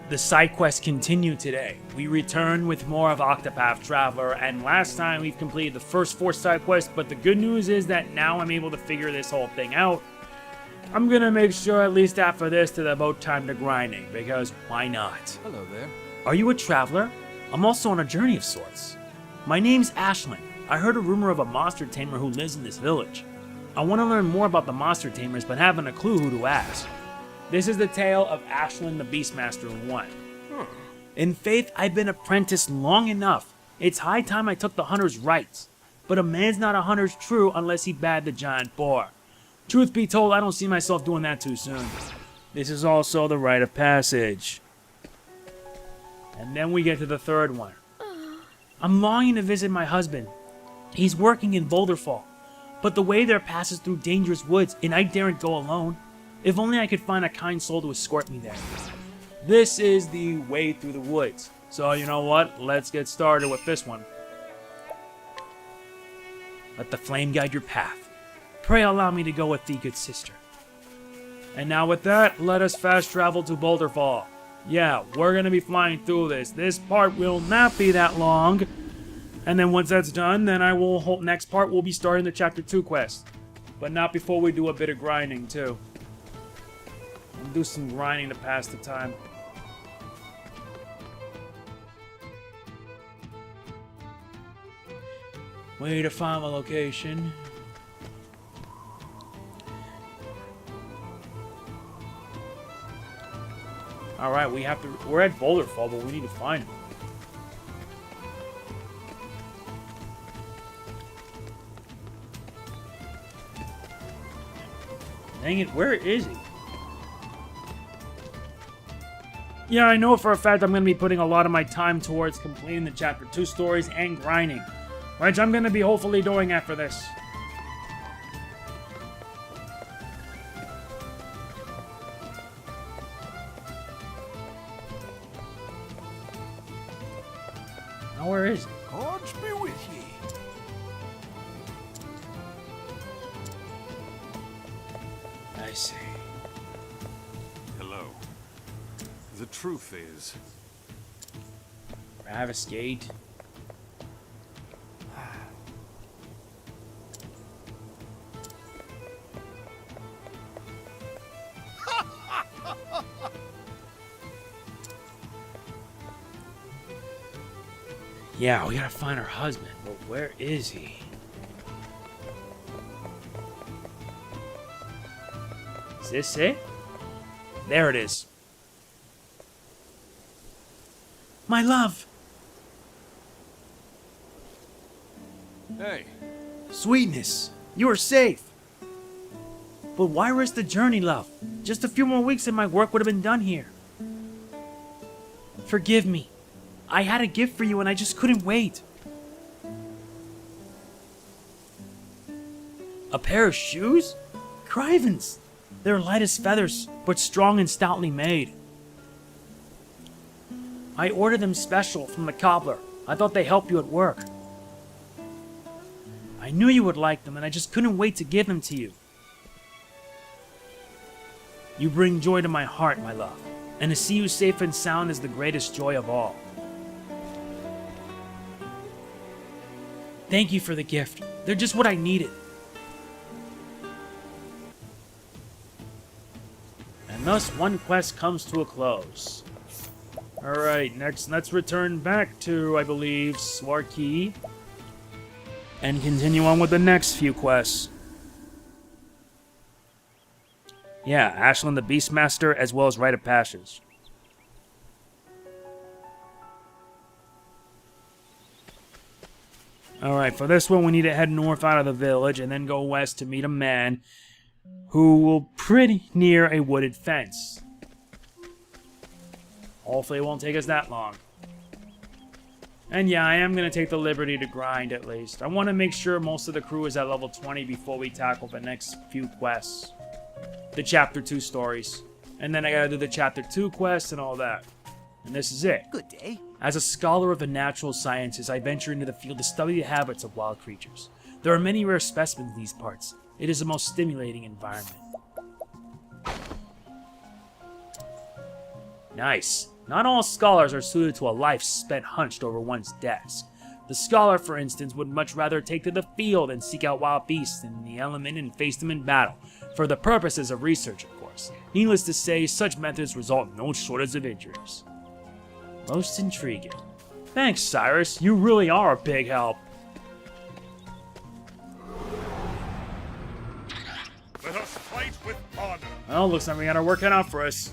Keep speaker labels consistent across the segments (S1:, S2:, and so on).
S1: The side quests continue today. We return with more of Octopath Traveler, and last time we've completed the first 4 side quests, but the good news is that now I'm able to figure this whole thing out. I'm gonna make sure at least after this to devote time to grinding, because why not?
S2: Hello there.
S1: Are you a traveler? I'm also on a journey of sorts. My name's Ashlyn. I heard a rumor of a monster tamer who lives in this village. I want to learn more about the monster tamers, but haven't a clue who to ask. This is the tale of Ashlyn the Beastmaster 1. In faith, I've been apprenticed long enough. It's high time I took the hunter's rights. But a man's not a hunter's true unless he bagged the giant boar. Truth be told, I don't see myself doing that too soon. This is also the rite of passage. And then we get to the third one. I'm longing to visit my husband. He's working in Boulderfall. But the way there passes through dangerous woods, and I daren't go alone. If only I could find a kind soul to escort me there. This is the way through the woods. So you know what? Let's get started with this one. Let the flame guide your path. Pray allow me to go with thee, good sister. And now with that, let us fast travel to Boulderfall. Yeah, we're going to be flying through this. This part will not be that long. And then once that's done, then next part we'll be starting the Chapter 2 quest. But not before we do a bit of grinding too. We'll do some grinding to pass the time. Way to find a location. Alright, we're at Boulderfall, but we need to find him. Dang it, where is he? Yeah, I know for a fact I'm going to be putting a lot of my time towards completing the Chapter 2 stories and grinding. Which I'm going to be hopefully doing after this. Now where is he?
S2: God's be with ye.
S1: I see.
S2: Hello. The truth is...
S1: Travis Gate. Yeah, we gotta find her husband, but where is he? Is this it? There it is. My love!
S2: Hey.
S1: Sweetness, you are safe. But why risk the journey, love? Just a few more weeks and my work would have been done here. Forgive me. I had a gift for you and I just couldn't wait. A pair of shoes? Crivens! They're light as feathers, but strong and stoutly made. I ordered them special from the cobbler. I thought they helped you at work. I knew you would like them and I just couldn't wait to give them to you. You bring joy to my heart, my love, and to see you safe and sound is the greatest joy of all. Thank you for the gift. They're just what I needed. And thus, one quest comes to a close. Alright, next let's return back to, I believe, Swarkey. And continue on with the next few quests. Yeah, Ashlyn the Beastmaster, as well as Rite of Passage. Alright, for this one we need to head north out of the village and then go west to meet a man who will pretty near a wooded fence. Hopefully it won't take us that long. And yeah, I am going to take the liberty to grind at least. I want to make sure most of the crew is at level 20 before we tackle the next few quests. The Chapter 2 stories. And then I gotta do the Chapter 2 quests and all that. And this is it.
S3: Good day.
S1: As a scholar of the natural sciences, I venture into the field to study the habits of wild creatures. There are many rare specimens in these parts. It is a most stimulating environment. Nice. Not all scholars are suited to a life spent hunched over one's desk. The scholar, for instance, would much rather take to the field and seek out wild beasts in the element and face them in battle, for the purposes of research, of course. Needless to say, such methods result in no shortage of injuries. Most intriguing. Thanks, Cyrus. You really are a big help.
S2: Let us fight with honor.
S1: Well, looks like we got our work cut out for us.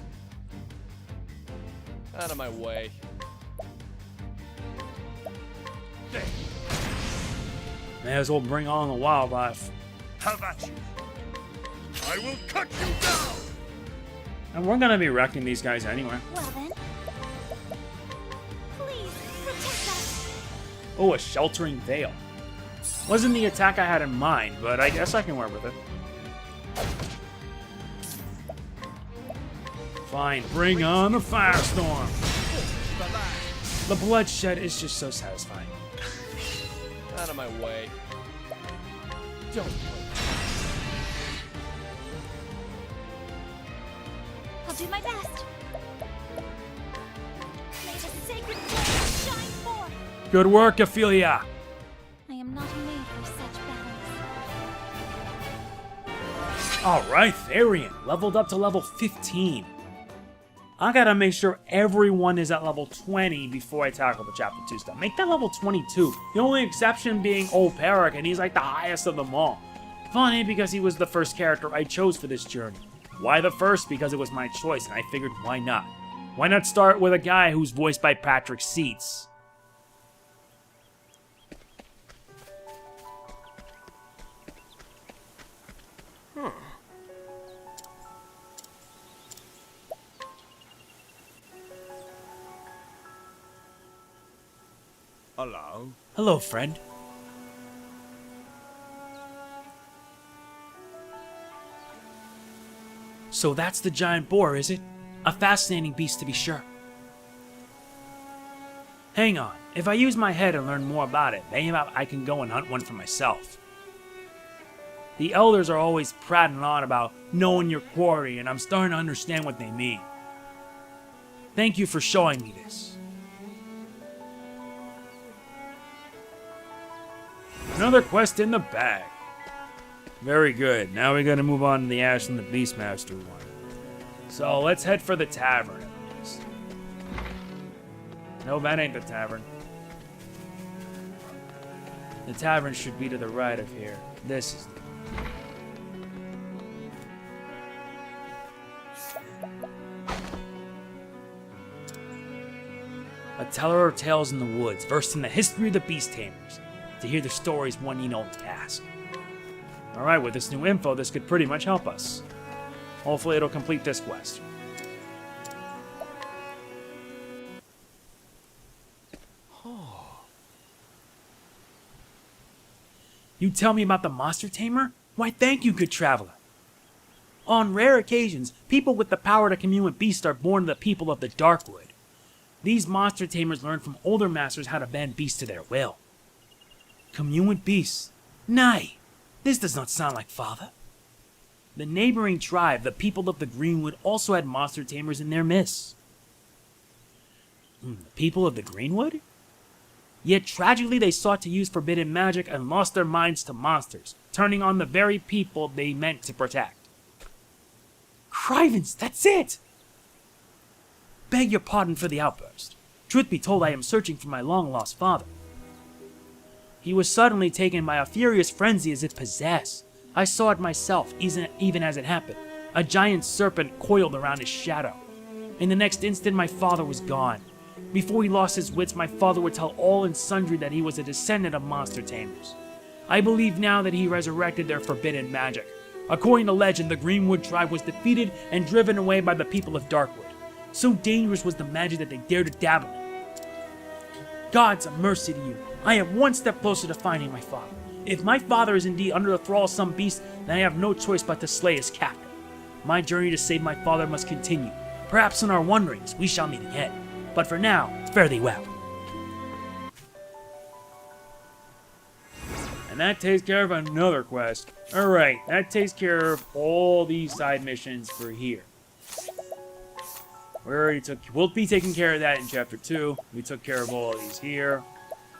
S3: Out of my way.
S1: May as well bring on the wildlife.
S2: Have at you. I will cut you down.
S1: And we're gonna be wrecking these guys anyway.
S4: Well then. Please, protect us.
S1: Oh, a sheltering veil. Wasn't the attack I had in mind, but I guess I can work with it. Fine, bring on the firestorm. The bloodshed is just so satisfying.
S3: Out of my way.
S1: Don't
S4: I'll do my best. May the sacred flame shine forth.
S1: Good work, Ophelia.
S4: I am not made for such battles.
S1: Alright, Therian, leveled up to level 15. I gotta make sure everyone is at level 20 before I tackle the Chapter 2 stuff. Make that level 22. The only exception being Old Peric, and he's like the highest of them all. Funny, because he was the first character I chose for this journey. Why the first? Because it was my choice, and I figured, why not? Why not start with a guy who's voiced by Patrick Seitz?
S2: Hello.
S1: Hello, friend. So that's the giant boar, is it? A fascinating beast to be sure. Hang on, if I use my head and learn more about it, maybe I can go and hunt one for myself. The elders are always prattling on about knowing your quarry, and I'm starting to understand what they mean. Thank you for showing me this. Another quest in the bag. Very good. Now we gotta move on to the Ash and the Beastmaster one. So let's head for the tavern at least. No, that ain't the tavern. The tavern should be to the right of here. This is the a teller of tales in the woods, versed in the history of the beast tamers. To hear the stories, one need only ask. Alright, with this new info, this could pretty much help us. Hopefully it'll complete this quest. You tell me about the monster tamer? Why, thank you, good traveler. On rare occasions, people with the power to commune with beasts are born to the people of the Darkwood. These monster tamers learn from older masters how to bend beasts to their will. Commune with beasts? Nay, this does not sound like father. The neighboring tribe, the people of the Greenwood, also had monster tamers in their midst. The people of the Greenwood? Yet tragically they sought to use forbidden magic and lost their minds to monsters, turning on the very people they meant to protect. Crivens, that's it! Beg your pardon for the outburst. Truth be told, I am searching for my long-lost father. He was suddenly taken by a furious frenzy as if possessed. I saw it myself, even as it happened. A giant serpent coiled around his shadow. In the next instant, my father was gone. Before he lost his wits, my father would tell all and sundry that he was a descendant of monster tamers. I believe now that he resurrected their forbidden magic. According to legend, the Greenwood tribe was defeated and driven away by the people of Darkwood. So dangerous was the magic that they dared to dabble in. Gods of mercy to you. I am one step closer to finding my father. If my father is indeed under the thrall of some beast, then I have no choice but to slay his captor. My journey to save my father must continue. Perhaps in our wanderings we shall meet again. But for now, fare thee well. And that takes care of another quest. Alright, that takes care of all these side missions for here. We'll be taking care of that in Chapter 2. We took care of all of these here.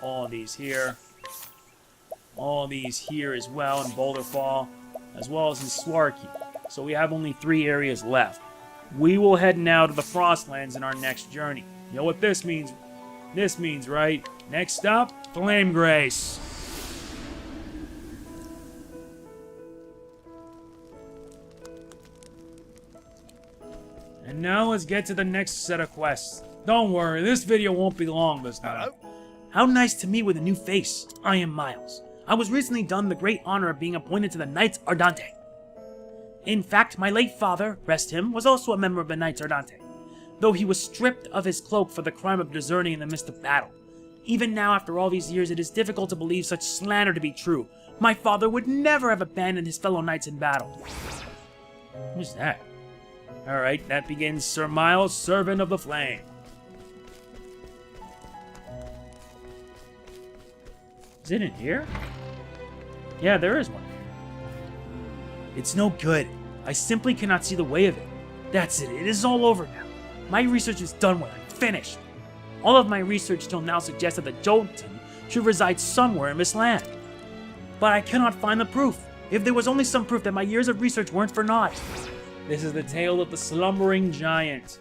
S1: All of these here. All of these here as well in Boulder Fall. As well as in Swarky. So we have only 3 areas left. We will head now to the Frostlands in our next journey. You know what this means? This means, right? Next stop, Flame Grace. And now let's get to the next set of quests. Don't worry, this video won't be long this time. How nice to meet with a new face. I am Miles. I was recently done the great honor of being appointed to the Knights Ardente. In fact, my late father, rest him, was also a member of the Knights Ardente, though he was stripped of his cloak for the crime of deserting in the midst of battle. Even now, after all these years, it is difficult to believe such slander to be true. My father would never have abandoned his fellow knights in battle. Who's that? Alright, that begins Sir Miles, Servant of the Flame. Is it in here? Yeah, there is one. It's no good. I simply cannot see the way of it. That's it. It is all over now. My research is done with. I'm finished. All of my research till now suggests that the Jotun should reside somewhere in this land. But I cannot find the proof. If there was only some proof that my years of research weren't for naught. This is the tale of the slumbering giant.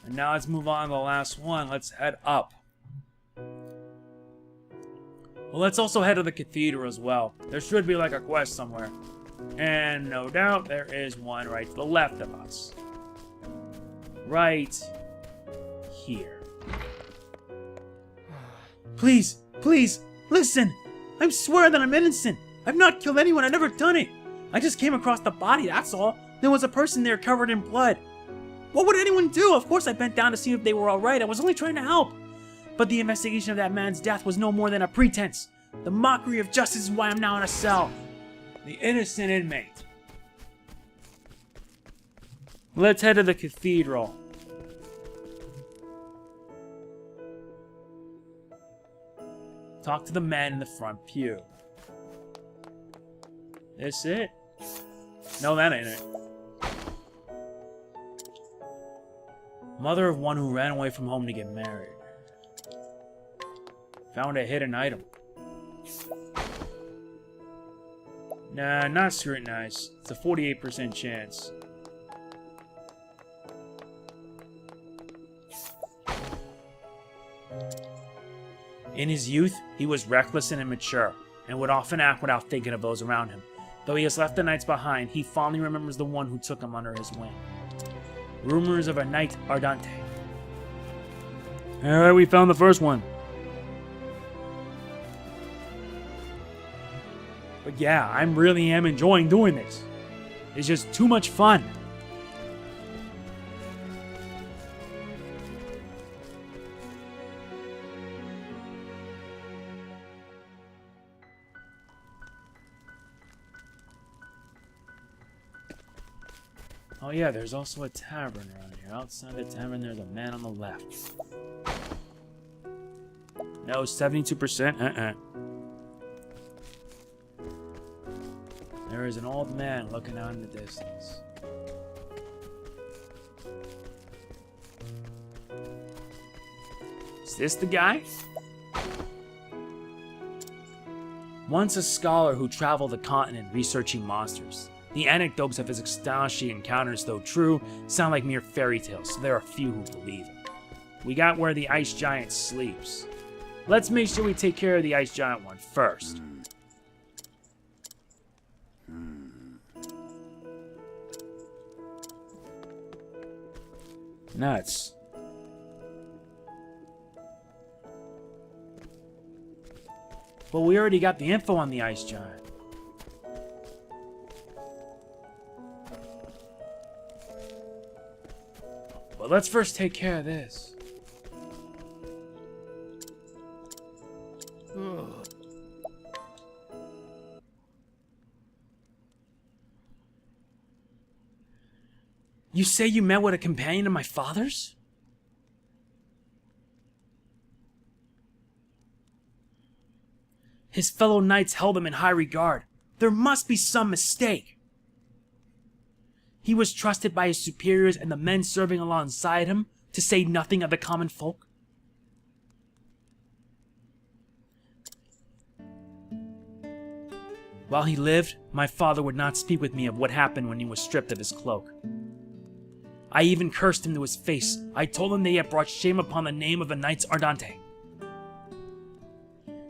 S1: And now let's move on to the last one. Let's head up. Well, let's also head to the cathedral as well. There should be like a quest somewhere. And no doubt there is one right to the left of us. Right here. Please, please, listen! I swear that I'm innocent! I've not killed anyone, I've never done it! I just came across the body, that's all. There was a person there covered in blood. What would anyone do? Of course I bent down to see if they were alright, I was only trying to help. But the investigation of that man's death was no more than a pretense. The mockery of justice is why I'm now in a cell. The innocent inmate. Let's head to the cathedral. Talk to the man in the front pew. This it? No, that ain't it. Mother of one who ran away from home to get married. Found a hidden item. Nah, not scrutinized. It's a 48% chance. In his youth, he was reckless and immature, and would often act without thinking of those around him. Though he has left the knights behind, he fondly remembers the one who took him under his wing. Rumors of a Knight Ardente. Alright, we found the first one. But yeah, I really am enjoying doing this. It's just too much fun. Oh yeah, there's also a tavern around here. Outside the tavern, there's a man on the left. No, 72%? There is an old man looking out in the distance. Is this the guy? Once a scholar who traveled the continent researching monsters. The anecdotes of his astonishing encounters, though true, sound like mere fairy tales, so there are few who believe it. We got where the ice giant sleeps. Let's make sure we take care of the ice giant one first. Nuts. Well, we already got the info on the ice giant. But let's first take care of this. You say you met with a companion of my father's? His fellow knights held him in high regard. There must be some mistake. He was trusted by his superiors and the men serving alongside him, to say nothing of the common folk. While he lived, my father would not speak with me of what happened when he was stripped of his cloak. I even cursed him to his face. I told him that he had brought shame upon the name of the Knights Ardente.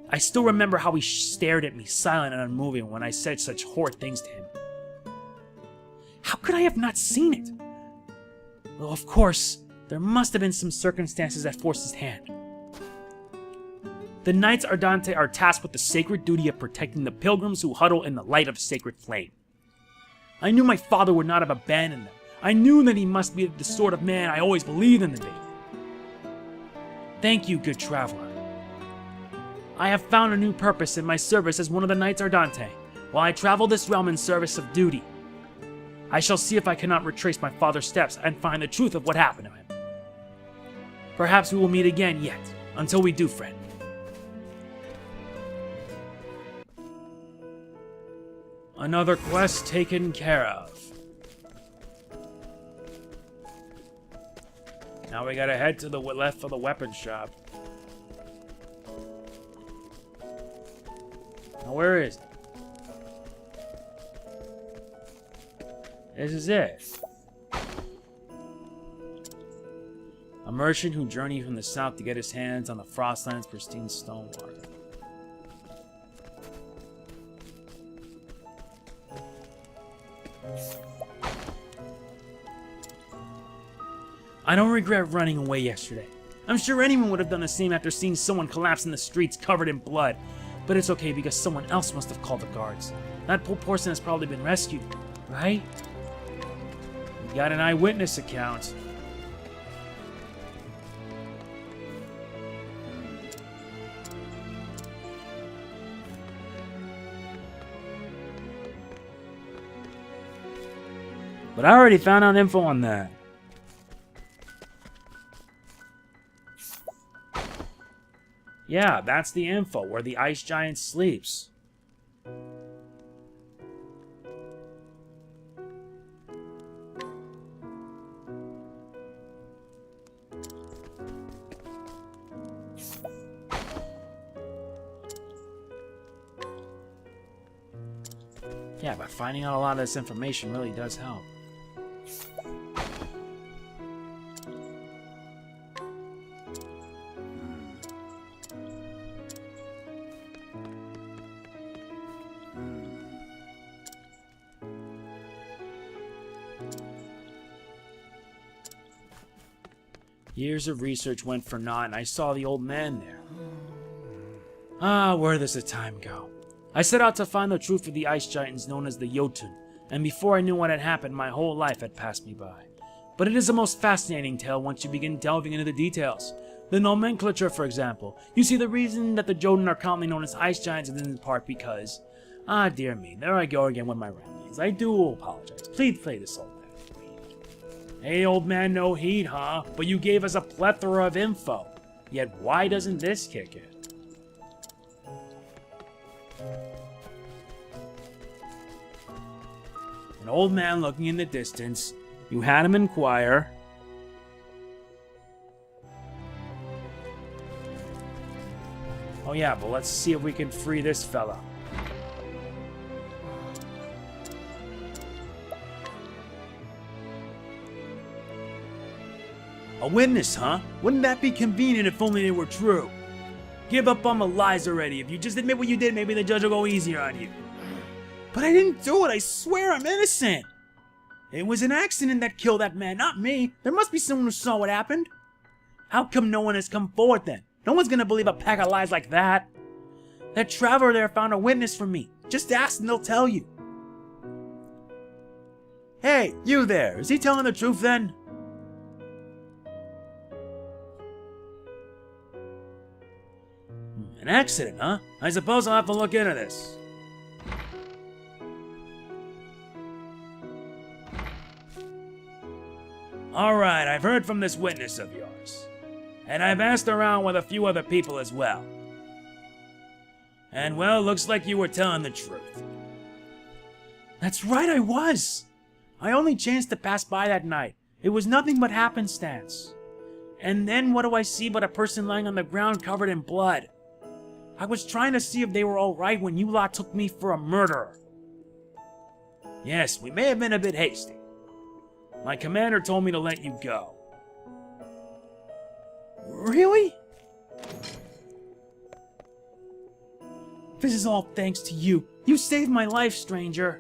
S1: I still remember how he stared at me, silent and unmoving, when I said such horrid things to him. How could I have not seen it? Well, of course, there must have been some circumstances that forced his hand. The Knights Ardente are tasked with the sacred duty of protecting the pilgrims who huddle in the light of sacred flame. I knew my father would not have abandoned them. I knew that he must be the sort of man I always believed him to be. Thank you, good traveler. I have found a new purpose in my service as one of the Knights Ardente, while I travel this realm in service of duty. I shall see if I cannot retrace my father's steps and find the truth of what happened to him. Perhaps we will meet again yet. Until we do, friend. Another quest taken care of. Now we gotta head to the left for the weapon shop. Now where is it? This is it. A merchant who journeyed from the south to get his hands on the Frostland's pristine stonewater. I don't regret running away yesterday. I'm sure anyone would have done the same after seeing someone collapse in the streets covered in blood. But it's okay because someone else must have called the guards. That poor person has probably been rescued, right? We got an eyewitness account. But I already found out info on that. Yeah, that's the info, where the ice giant sleeps. Yeah, but finding out a lot of this information really does help. Years of research went for naught, and I saw the old man there. Ah, where does the time go? I set out to find the truth of the ice giants known as the Jotun, and before I knew what had happened, my whole life had passed me by. But it is a most fascinating tale once you begin delving into the details. The nomenclature, for example. You see, the reason that the Jotun are commonly known as ice giants is in part because... Ah, dear me, there I go again with my ramblings. I do apologize. Please play this old man. Hey, old man, no heat, huh? But you gave us a plethora of info. Yet why doesn't this kick in? An old man looking in the distance. You had him inquire. Oh yeah, but let's see if we can free this fella. A witness, huh? Wouldn't that be convenient if only they were true? Give up on the lies already. If you just admit what you did, maybe the judge will go easier on you. But I didn't do it. I swear I'm innocent. It was an accident that killed that man, not me. There must be someone who saw what happened. How come no one has come forward then? No one's gonna believe a pack of lies like that. That traveler there found a witness for me. Just ask and they'll tell you. Hey, you there. Is he telling the truth then? An accident, huh? I suppose I'll have to look into this. Alright, I've heard from this witness of yours. And I've asked around with a few other people as well. And well, looks like you were telling the truth. That's right, I was. I only chanced to pass by that night. It was nothing but happenstance. And then what do I see but a person lying on the ground covered in blood? I was trying to see if they were alright when you lot took me for a murderer. Yes, we may have been a bit hasty. My commander told me to let you go. Really? This is all thanks to you. You saved my life, stranger.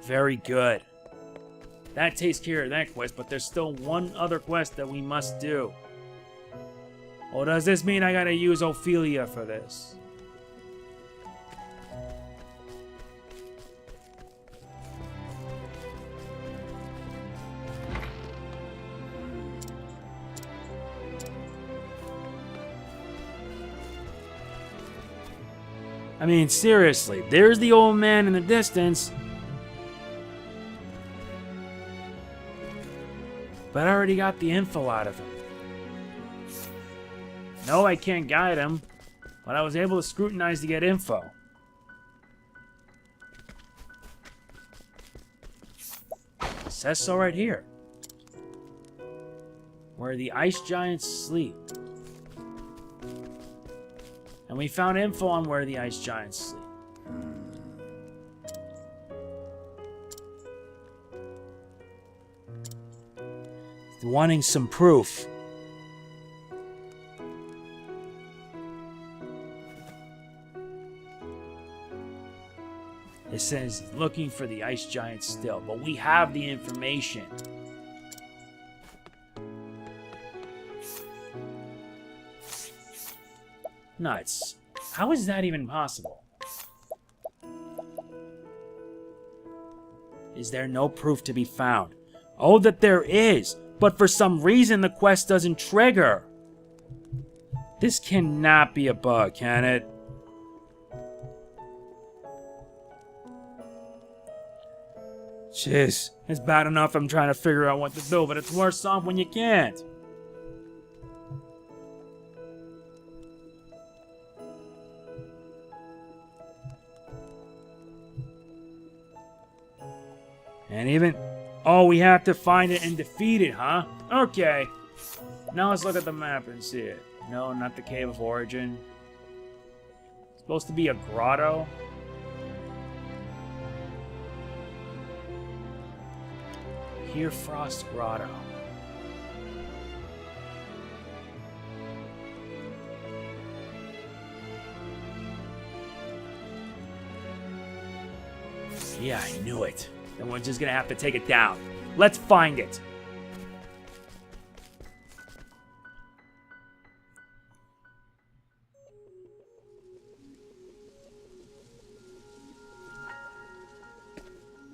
S1: Very good. That takes care of that quest, but there's still one other quest that we must do. Well, does this mean I gotta use Ophelia for this? I mean, seriously, there's the old man in the distance. But I already got the info out of him. No, I can't guide him, but I was able to scrutinize to get info. It says so right here. Where the ice giants sleep. And we found info on where the ice giants sleep. Wanting some proof. It says looking for the ice giants still, but we have the information. Nuts. How is that even possible? Is there no proof to be found? Oh, that there is, but for some reason the quest doesn't trigger. This cannot be a bug, can it? Jeez, it's bad enough I'm trying to figure out what to do, but it's worse off when you can't. And even... Oh, we have to find it and defeat it, huh? Okay. Now let's look at the map and see it. No, not the Cave of Origin. It's supposed to be a grotto. Here, Frost Grotto. Yeah, I knew it. Then we're just gonna have to take it down. Let's find it.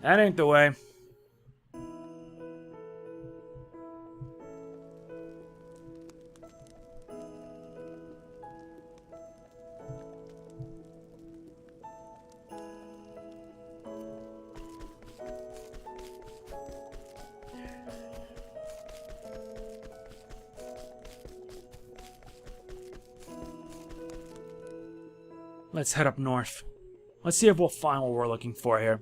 S1: That ain't the way. Let's head up north. Let's see if we'll find what we're looking for here.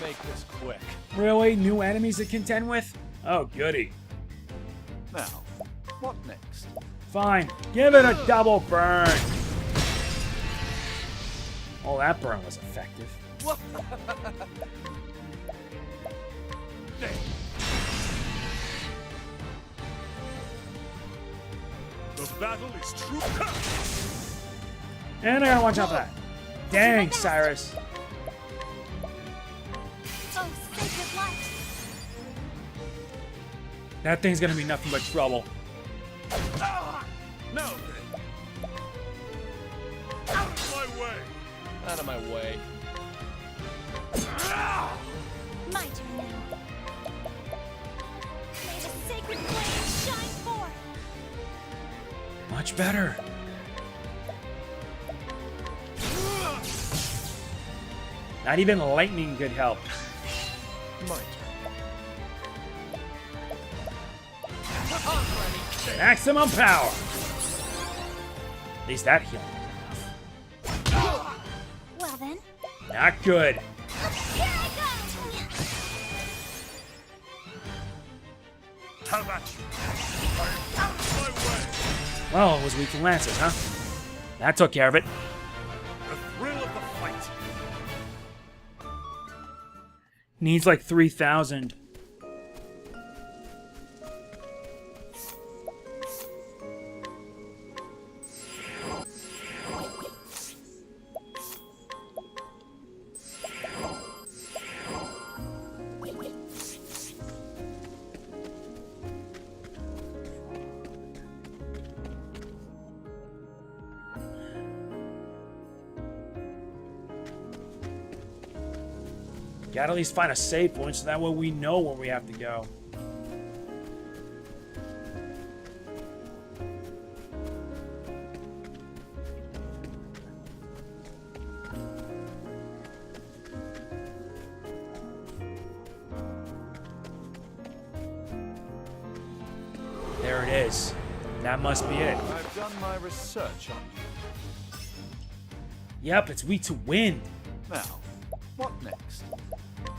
S3: Make this quick.
S1: Really? New enemies to contend with? Oh, goody.
S2: Now, what next?
S1: Fine. Give it a double burn. Oh, that burn was effective.
S2: What? The battle is true.
S1: And I gotta watch out for that. Dang, Cyrus.
S4: Oh, sacred light.
S1: That thing's gonna be nothing but trouble.
S2: No. Out of my way.
S3: Out of my way.
S1: Much better. Not even lightning could help.
S3: My turn.
S1: Maximum power. At least that healing.
S4: Well then,
S1: Not good.
S4: here I go!
S2: How about you? I'm out of my way.
S1: Well, it was weak to lances, huh? That took care of it.
S2: The thrill of the fight.
S1: Needs like 3,000. Gotta at least find a save point so that way we know where we have to go. There it is. That must be it.
S3: I've done my research on you.
S1: Yep, it's weak to wind.
S3: Now, what next?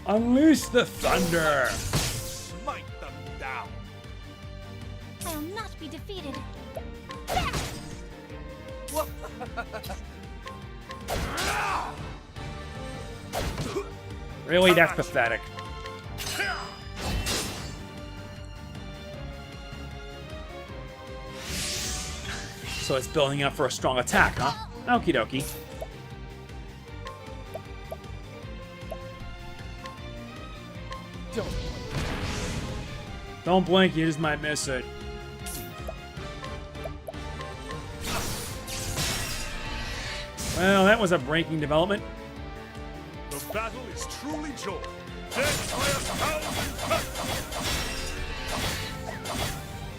S1: Unleash the thunder!
S2: Smite them down.
S4: I'll not be defeated.
S1: Really, that's pathetic. So it's building up for a strong attack, huh? Okie dokie. Don't blink, you just might miss it. Well, that was a breaking development.
S2: The battle is truly joy. Death by 1,000 cuts.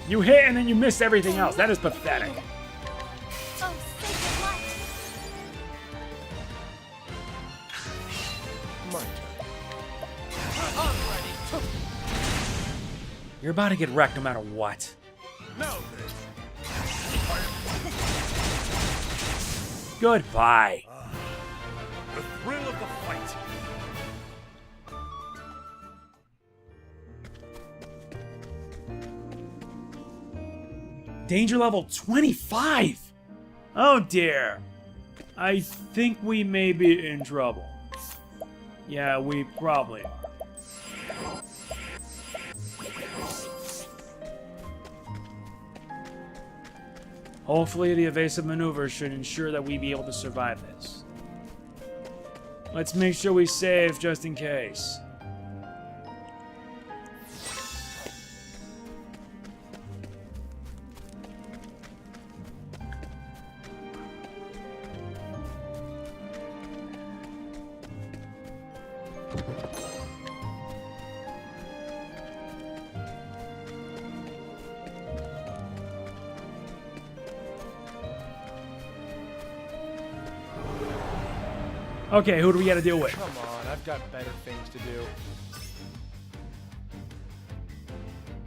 S1: You hit and then you miss everything else. That is pathetic.
S4: Oh, sacred light!
S3: My turn.
S1: You're about to get wrecked no matter what.
S2: Now then.
S1: Goodbye.
S2: The thrill of the fight.
S1: Danger level 25! Oh dear. I think we may be in trouble. Yeah, we probably are. Hopefully the evasive maneuvers should ensure that we be able to survive this. Let's make sure we save just in case. Okay, who do we gotta deal with?
S3: Come on, I've got better things to do.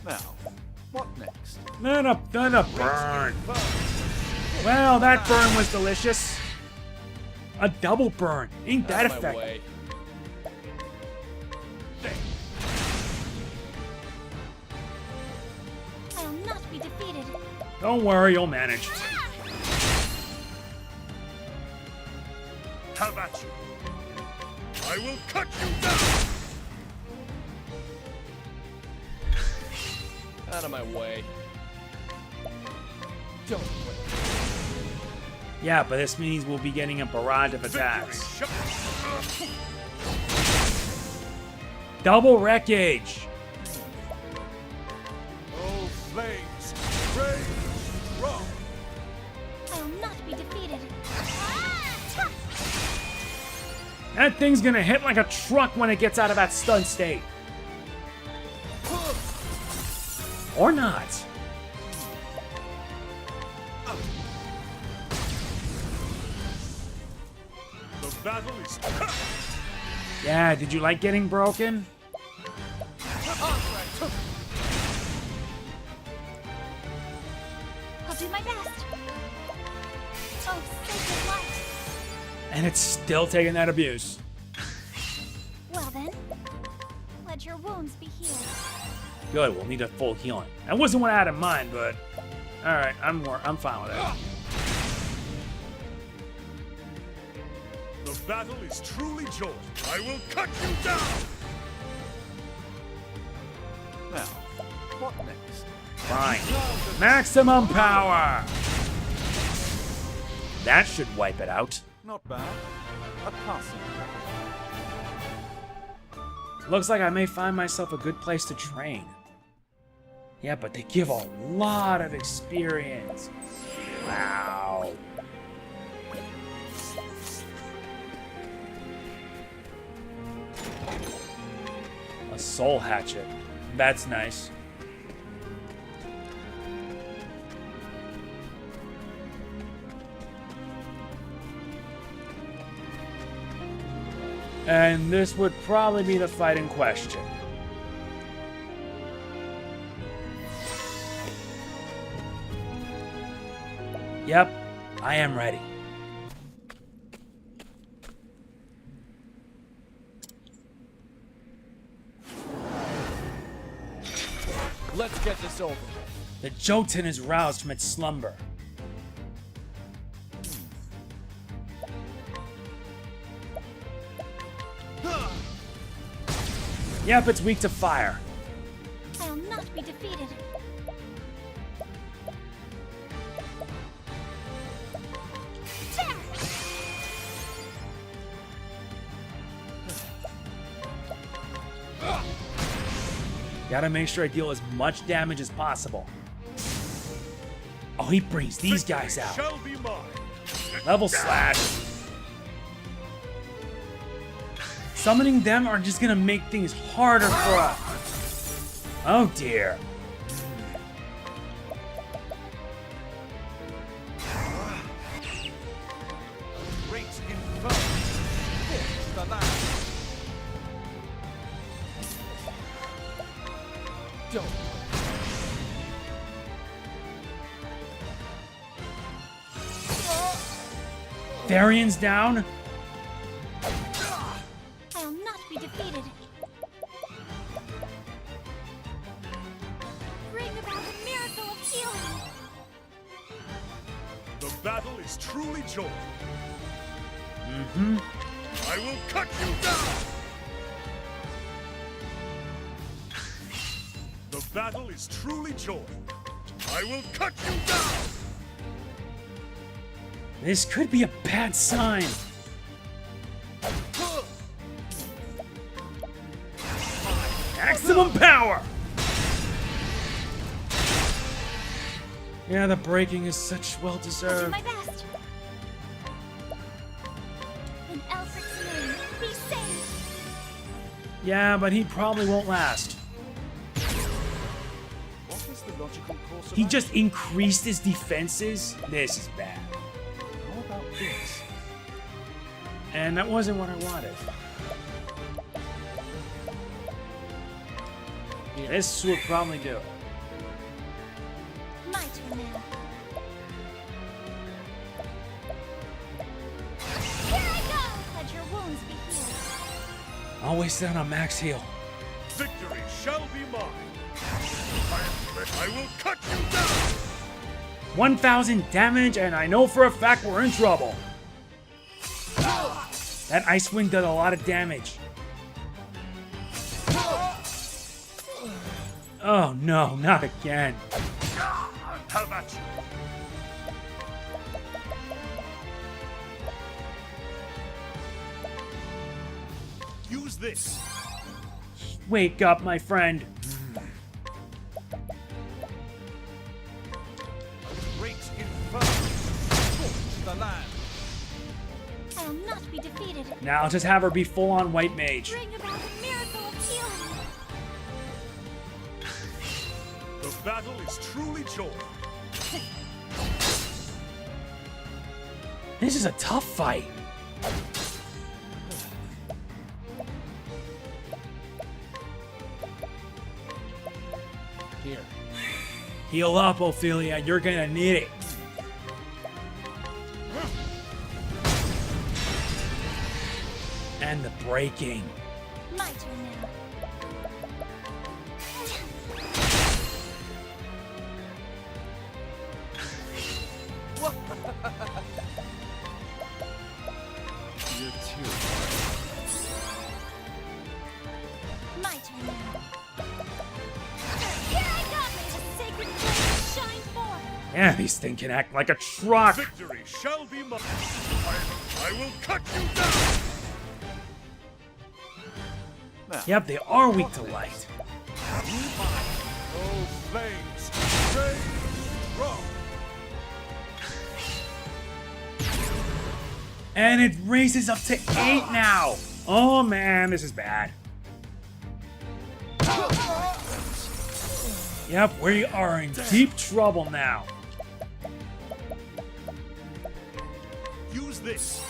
S3: Now, what next?
S1: Then a burn. Well, that burn was delicious. A double burn. Ain't that
S3: Out of my
S1: effective?
S3: way.
S4: I'll not be defeated.
S1: Don't worry, you'll manage.
S2: How about you? I will cut you down.
S3: Out of my way. Don't wait.
S1: Yeah, but this means we'll be getting a barrage of attacks.
S2: Victory.
S1: Double wreckage.
S2: Oh, flames, rage, strong.
S4: I'll not be defeated.
S1: That thing's gonna hit like a truck when it gets out of that stun state. Or not.
S2: battle is
S1: Yeah, did you like getting broken?
S4: I'll do my best. Oh, sacred light.
S1: And it's still taking that abuse.
S4: Well then, let your wounds be healed.
S1: Good, we'll need a full healing. That wasn't what I had in mind, but alright, I'm fine with it.
S2: The battle is truly joy. I will cut you down.
S3: Now, what next?
S1: Fine. Maximum power! That should wipe it out.
S3: Not bad. A passing record.
S1: Looks like I may find myself a good place to train. Yeah, but they give a lot of experience. Wow. A soul hatchet. That's nice. And this would probably be the fight in question. Yep, I am ready.
S3: Let's get this over.
S1: The Jotun is roused from its slumber. Yep, it's weak to fire.
S4: I'll not be defeated.
S1: Gotta make sure I deal as much damage as possible. Oh, he brings these guys out.
S2: Shall be mine.
S1: Level slash. Summoning them are just gonna make things harder for us. Oh dear.
S3: Great inferno. Forge the land. Don't.
S1: Varian's down.
S4: I'll not be defeated. Bring about a miracle of healing.
S2: The battle is truly joy.
S1: Mm-hmm.
S2: I will cut you down. The battle is truly joy. I will cut you down.
S1: This could be a bad sign. Maximum power! Yeah, the breaking is such
S4: I'll do
S1: well-deserved.
S4: my best. In Elfric's name, be safe.
S1: Yeah, but he probably won't last.
S3: What is the logical course of
S1: He
S3: action?
S1: just increased his defenses? This is bad.
S3: How about this?
S1: And that wasn't what I wanted. Yeah, this would probably do it.
S4: My turn now. Here I go! Let your wounds be healed.
S1: I'll waste it on a max heal.
S2: Victory shall be mine. I will cut you down.
S1: 1,000 damage, and I know for a fact we're in trouble. That ice wind did a lot of damage. Oh no, not again.
S2: How about you? Use this.
S1: Wake up, my friend.
S3: Great inferno. Forge the land.
S4: I'll not be defeated.
S1: Now I'll just have her be full-on white mage.
S4: Bring about a miracle of healing.
S2: The battle is truly joy.
S1: This is a tough fight.
S3: Here.
S1: Heal up, Ophelia. You're gonna need it. And the breaking.
S4: My turn now.
S3: You're too.
S4: My turn now. Here I got me the sacred flame shine forth.
S1: Yeah, these things can act like a truck.
S2: Victory shall be mine. I will cut you down.
S3: Now,
S1: Yep, they are weak to light.
S2: Oh, flames, rain, rock.
S1: And it raises up to 8 now. Oh man, this is bad. Yep, we are in deep trouble now.
S2: Use this.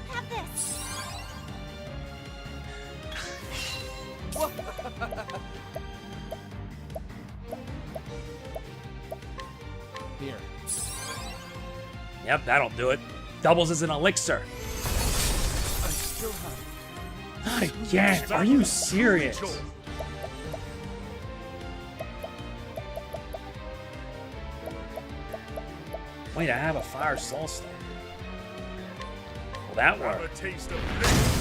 S4: Have this.
S3: here.
S1: Yep, that'll do it. Doubles as an elixir.
S3: I still have.
S1: Not again. Are you serious? Wait, I have a fire soul stone. Well, that
S2: Have a
S1: worked.
S2: taste of this.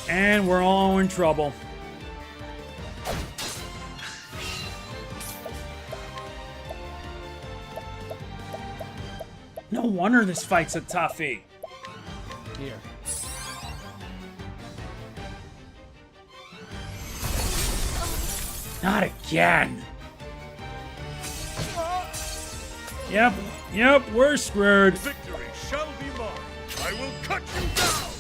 S1: And we're all in trouble. No wonder this fight's a toughie.
S3: Here.
S1: Not again. Yep, we're screwed.
S2: Victory shall be mine. I will cut you down.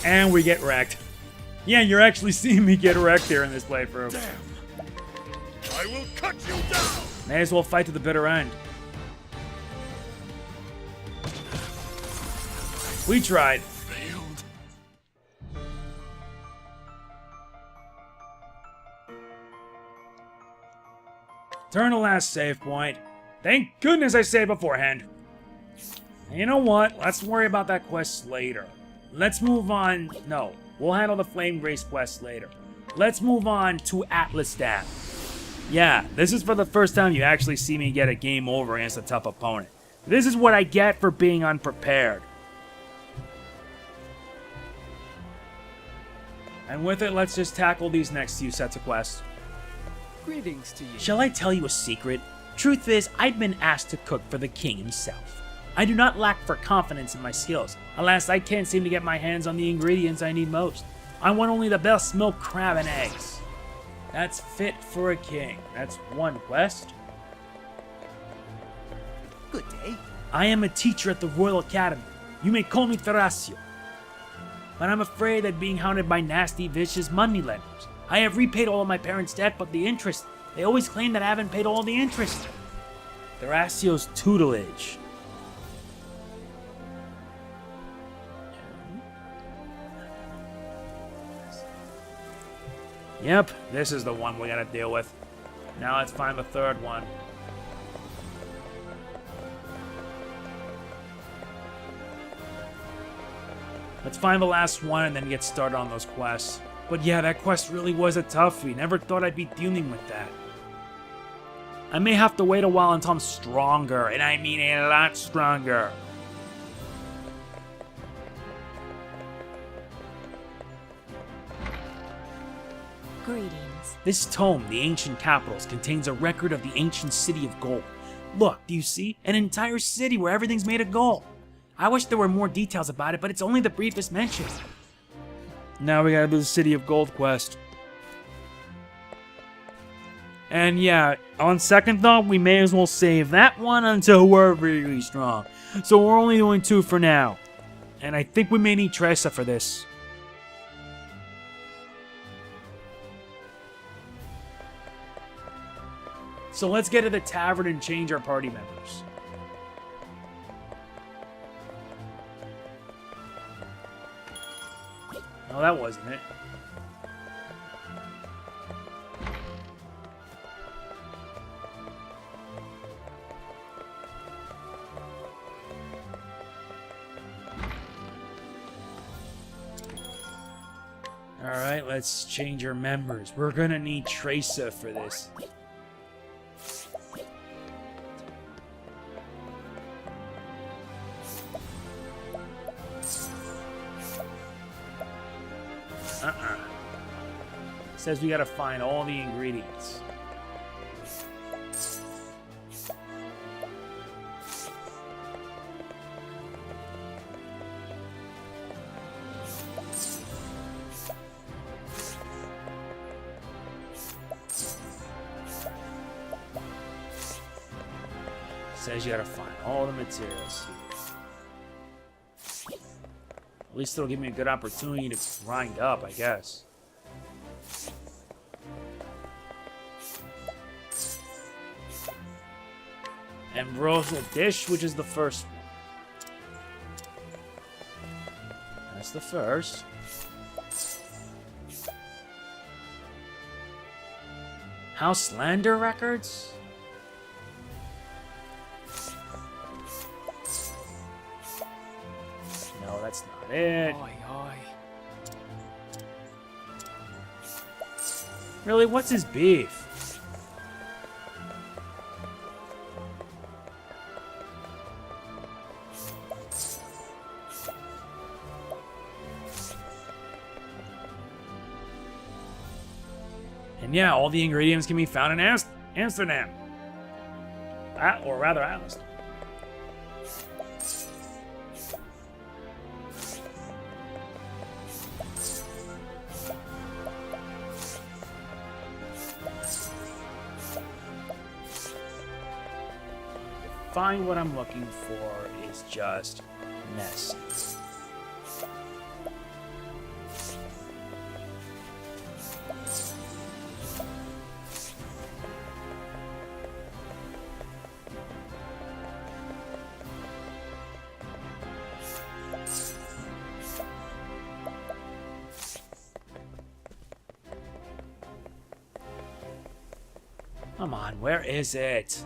S1: And we get wrecked. Yeah, you're actually seeing me get wrecked here in this playthrough.
S2: I will cut you down.
S1: May as well fight to the bitter end. We tried.
S2: Failed.
S1: Turn the last save point. Thank goodness I saved beforehand. And you know what? Let's worry about that quest later. Let's move on. No, we'll handle the Flame Grace quest later. Let's move on to Atlas Dam. Yeah, this is for the first time you actually see me get a game over against a tough opponent. This is what I get for being unprepared. And with it, let's just tackle these next few sets of quests.
S3: Greetings to you.
S1: Shall I tell you a secret? Truth is, I've been asked to cook for the king himself. I do not lack for confidence in my skills. Alas, I can't seem to get my hands on the ingredients I need most. I want only the best smoked crab and eggs. That's fit for a king. That's one quest.
S3: Good day.
S1: I am a teacher at the Royal Academy. You may call me Thrasio. But I'm afraid that being hounded by nasty, vicious moneylenders. I have repaid all of my parents' debt, but the interest. They always claim that I haven't paid all the interest. Thrasio's tutelage. Yep, this is the one we gotta deal with. Now let's find the third one. Let's find the last one and then get started on those quests. But yeah, that quest really was a toughie. Never thought I'd be dealing with that. I may have to wait a while until I'm stronger, and I mean a lot stronger.
S4: Greetings.
S1: This tome, The Ancient Capitals, contains a record of the ancient city of gold. Look, do you see? An entire city where everything's made of gold. I wish there were more details about it, but it's only the briefest mention. Now we gotta do the City of Gold quest. And yeah, on second thought, we may as well save that one until we're really strong. So we're only doing 2 for now. And I think we may need Tressa for this. So let's get to the tavern and change our party members. No, that wasn't it. Alright, let's change our members. We're gonna need Tracer for this. Says we gotta find all the ingredients. Says you gotta find all the materials here. At least it'll give me a good opportunity to grind up, I guess. Ambrosial dish, which is the first one. That's the first. House Lander Records? No, that's not it.
S3: Oi, oi.
S1: Really, what's his beef? And yeah, all the ingredients can be found in Amsterdam. Or rather, Alice. Find what I'm looking for is just messy. Come on, where is it?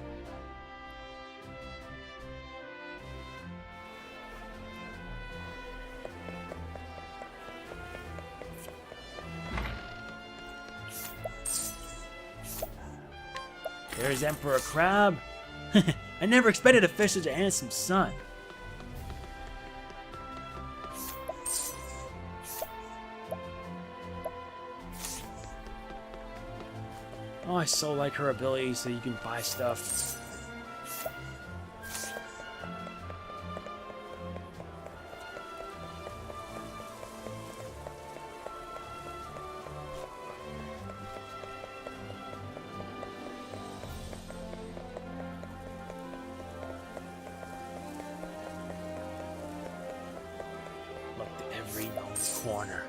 S1: There's Emperor Crab. I never expected to fish such a handsome son. Oh, I so like her ability so you can buy stuff. Look to every known corner.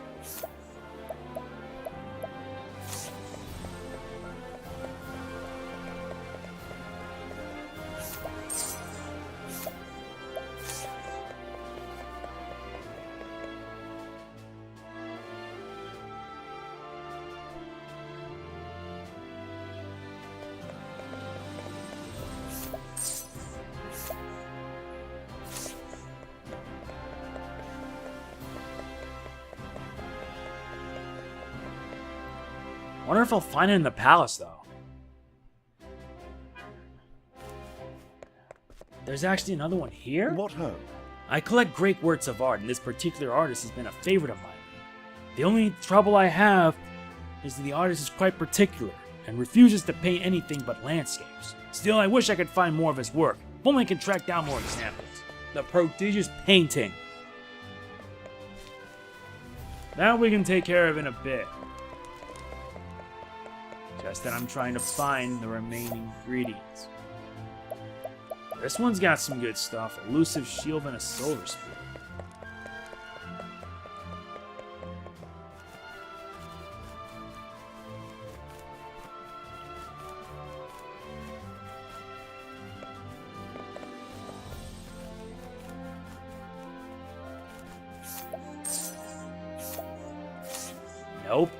S1: Wonder if I'll find it in the palace, though. There's actually another one here?
S2: What ho?
S1: I collect great works of art, and this particular artist has been a favorite of mine. The only trouble I have is that the artist is quite particular, and refuses to paint anything but landscapes. Still, I wish I could find more of his work, if only I could track down more examples. The prodigious painting. That we can take care of in a bit. Just that I'm trying to find the remaining ingredients. This one's got some good stuff. Elusive shield and a silver spear. Nope.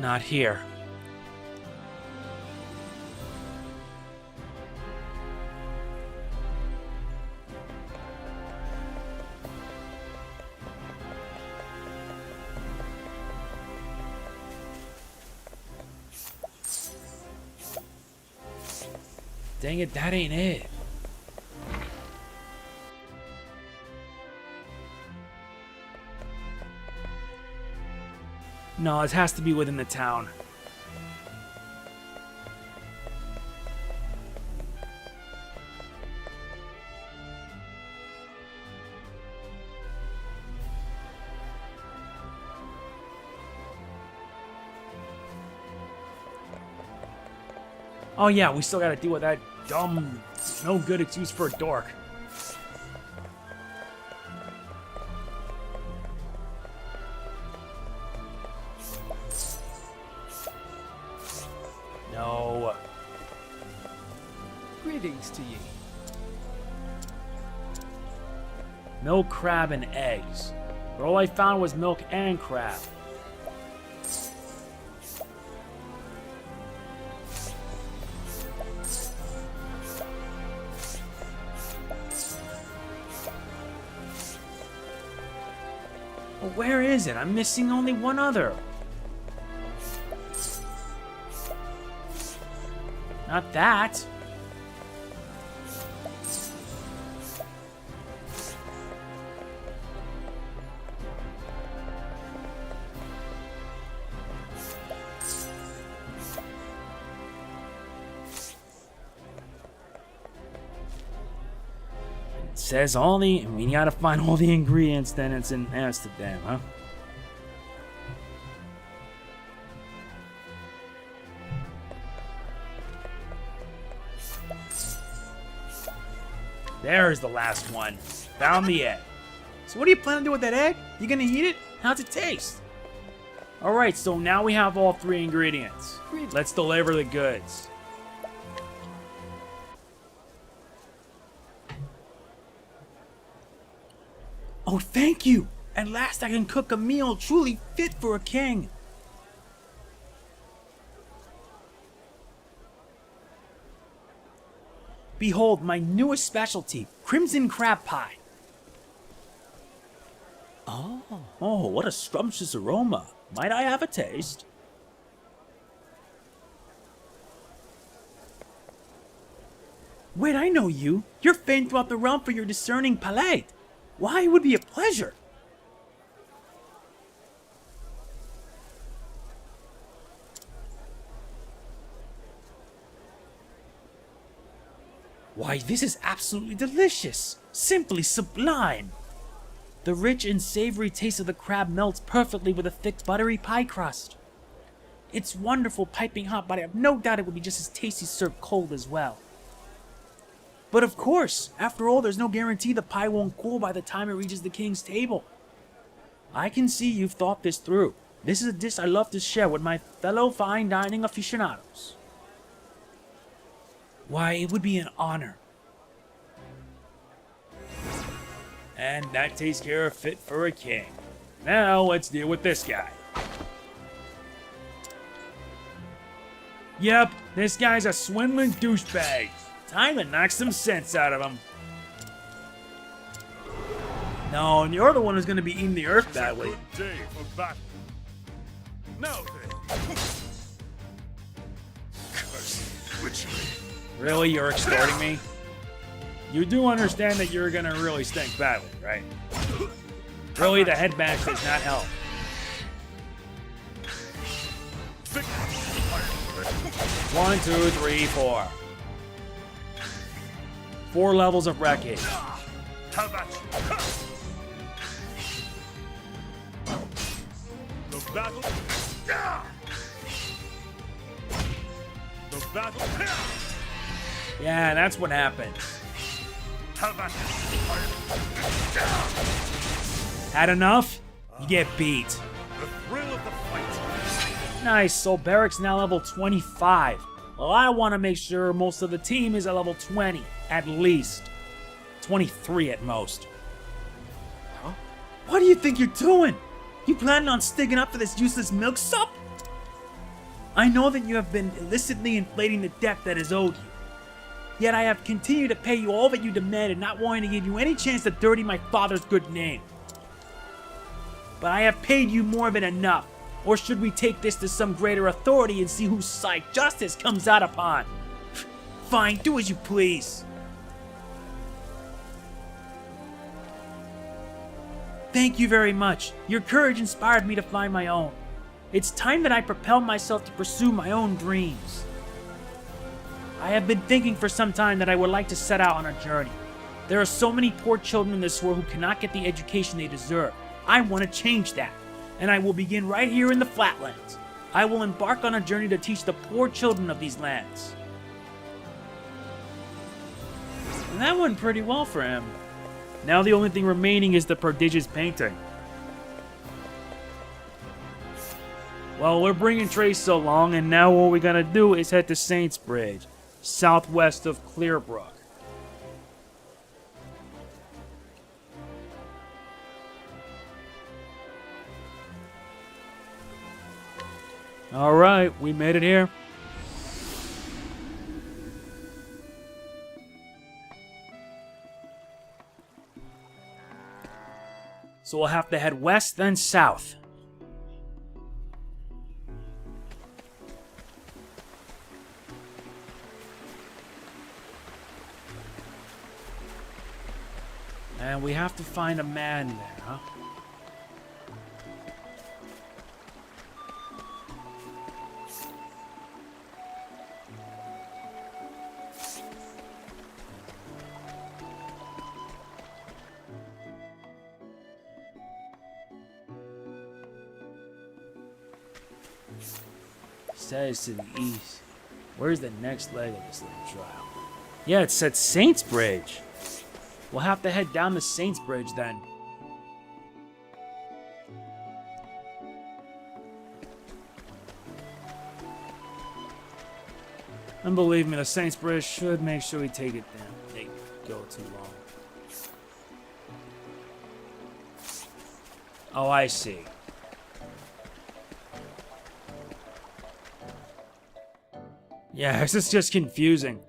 S1: Not here. Dang it, that ain't it. No, it has to be within the town. Oh yeah, we still gotta deal with that dumb, no good excuse for a dork. No.
S3: Greetings to ye.
S1: Milk, crab, and eggs. But all I found was milk and crab. Well, where is it? I'm missing only one other. Not that. It says all the, we gotta find all the ingredients, then it's in Amsterdam, huh? There's the last one. Found the egg. So what do you plan to do with that egg? You gonna eat it? How's it taste? Alright, so now we have all three ingredients. Let's deliver the goods. Oh, thank you! At last I can cook a meal truly fit for a king. Behold, my newest specialty, crimson crab pie. Oh, what a scrumptious aroma. Might I have a taste? Wait, I know you. You're famed throughout the realm for your discerning palate. Why, it would be a pleasure. Why, this is absolutely delicious! Simply sublime! The rich and savory taste of the crab melts perfectly with a thick buttery pie crust. It's wonderful piping hot, but I have no doubt it would be just as tasty served cold as well. But of course, after all, there's no guarantee the pie won't cool by the time it reaches the king's table. I can see you've thought this through. This is a dish I love to share with my fellow fine dining aficionados. Why, it would be an honor. And that takes care of fit for a king. Now let's deal with this guy. Yep, this guy's a swindling douchebag. Time to knock some sense out of him. No, and you're the one who's going to be eating the earth that way.
S2: Good day for battle. Now then. Cursed witchery.
S1: Really, you're extorting me? You do understand that you're gonna really stink badly, right? Really, the headband does not help. 1, 2, 3, 4. 4 levels of wreckage.
S2: How about you? The battle. The battle.
S1: Yeah, that's what happened.
S2: Have at it.
S1: Had enough? You get beat.
S2: The thrill of the fight.
S1: Nice, so Barrick's now level 25. Well, I want to make sure most of the team is at level 20, at least. 23 at most.
S3: Huh?
S1: What do you think you're doing? You planning on sticking up for this useless milksop? I know that you have been illicitly inflating the debt that is owed you. Yet I have continued to pay you all that you demanded, not wanting to give you any chance to dirty my father's good name. But I have paid you more than enough. Or should we take this to some greater authority and see whose side justice comes out upon? Fine, do as you please. Thank you very much. Your courage inspired me to find my own. It's time that I propel myself to pursue my own dreams. I have been thinking for some time that I would like to set out on a journey. There are so many poor children in this world who cannot get the education they deserve. I want to change that. And I will begin right here in the Flatlands. I will embark on a journey to teach the poor children of these lands. And that went pretty well for him. Now the only thing remaining is the prodigious painting. Well, we're bringing Trace along, and now what we're gonna do is head to Saints Bridge, southwest of Clearbrook. Alright, we made it here. So we'll have to head west, then south. And we have to find a man there, huh? Says to the east. Where's the next leg of this little trial? Yeah, it said Saints Bridge. We'll have to head down the Saints Bridge then. And believe me, the Saints Bridge should make sure we take it down. They go too long. Oh, I see. Yeah, this is just confusing.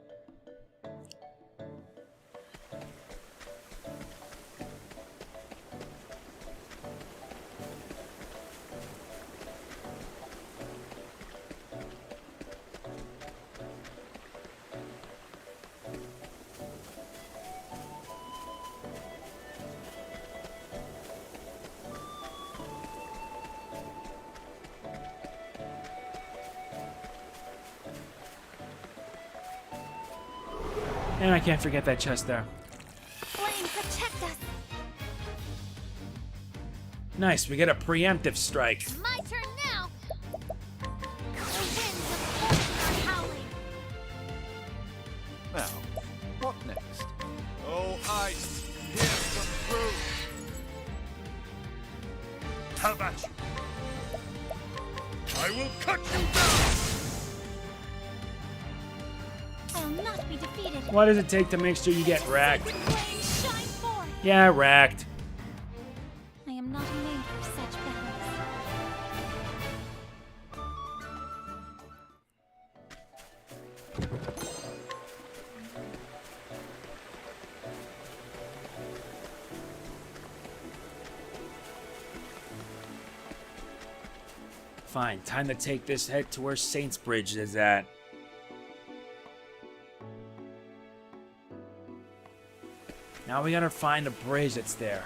S1: And I can't forget that chest there.
S4: Flame, protect us.
S1: Nice, we get a preemptive strike.
S4: My turn now. The winds of fortune are howling.
S3: Now, what next?
S2: Oh, ice, here's some proof. Have at you. I will cut you down.
S4: I'll not be defeated.
S1: What does it take to make sure you get racked?
S4: Sacred flames shine forth.
S1: Yeah, racked.
S4: I am not made for such battles.
S1: Fine, time to take this head to where Saints Bridge is at. Now we gotta find a bridge that's there.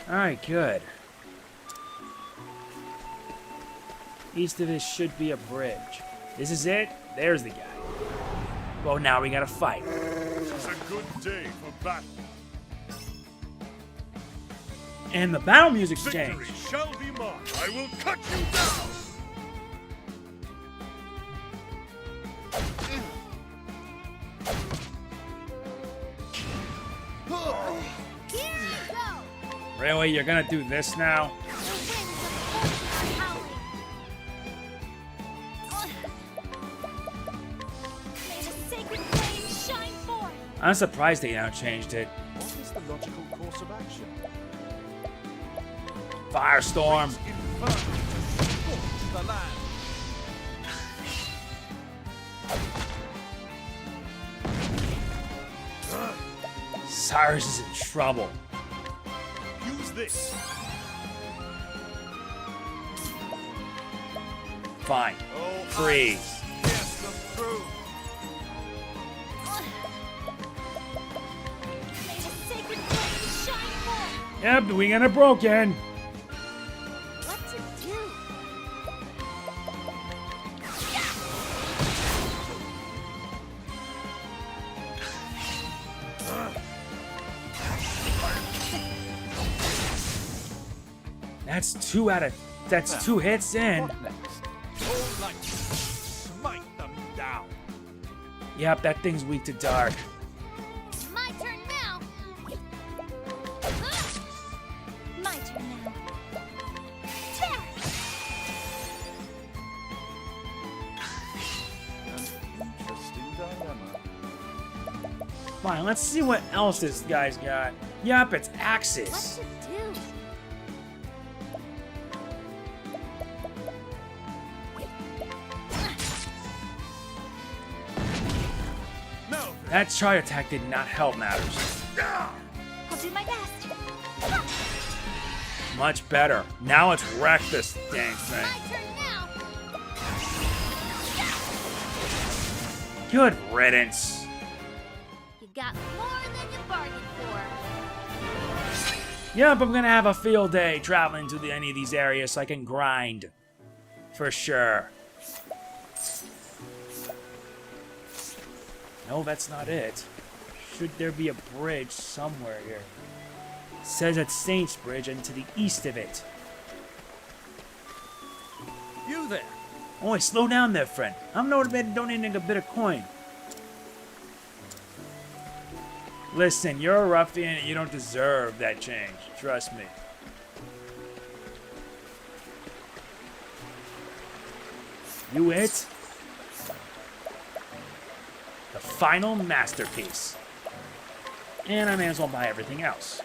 S1: Alright, good. East of this should be a bridge. This is it? There's the guy. Well, now we gotta fight.
S2: This is a good day for battle.
S1: And the battle music's
S2: Victory
S1: changed.
S2: shall be mine. I will cut you down.
S4: Here you go!
S1: Really? You're gonna do this now?
S4: The winds of fortune are howling. May the sacred flame shine forth.
S1: I'm surprised they now changed it.
S3: What is the logical course of action?
S1: Firestorm.
S3: Inferno to scorch the land.
S1: Cyrus is in trouble.
S2: Use this.
S1: Fine.
S2: Oh,
S1: Freeze.
S2: Yes, them through.
S4: May the sacred flame shine forth.
S1: Yep, we got it broken.
S4: What to do?
S1: That's two hits in.
S3: What next?
S2: All light. Smite them down.
S1: Yep, that thing's weak to dark.
S4: My turn now. My turn now. Tear!
S3: An interesting dilemma.
S1: Fine, let's see what else this guy's got. Yep, it's
S4: What
S1: Axis.
S4: to do?
S2: Now,
S1: That charge attack did not help matters.
S4: I'll do my best.
S1: Much better. Now let's wreck this dang thing.
S4: My turn now.
S1: Good riddance.
S4: You got more than you bargained for.
S1: Yep, I'm gonna have a field day traveling to any of these areas so I can grind. For sure. No, that's not it. Should there be a bridge somewhere here? It says it's Saints Bridge and to the east of it.
S3: You there?
S1: Oh, slow down there, friend. I'm donating a bit of coin. Listen, you're a ruffian and you don't deserve that change. Trust me. You it? The final masterpiece. And I may as well buy everything else.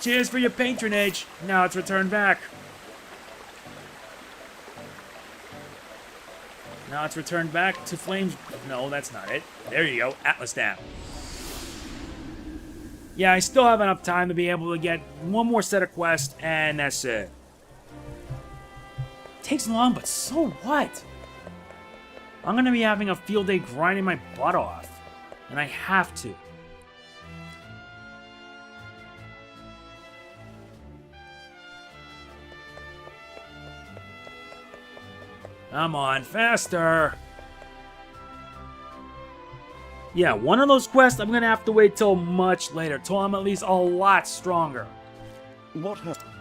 S1: Cheers for your patronage. Now it's returned back. Now it's returned back to Flames. No, that's not it. There you go. Atlas down. Yeah, I still have enough time to be able to get one more set of quests, and that's it. Takes long, but so what? I'm gonna be having a field day grinding my butt off. And I have to. Come on, faster! Yeah, one of those quests I'm gonna have to wait till much later, till I'm at least a lot stronger.
S3: What happened?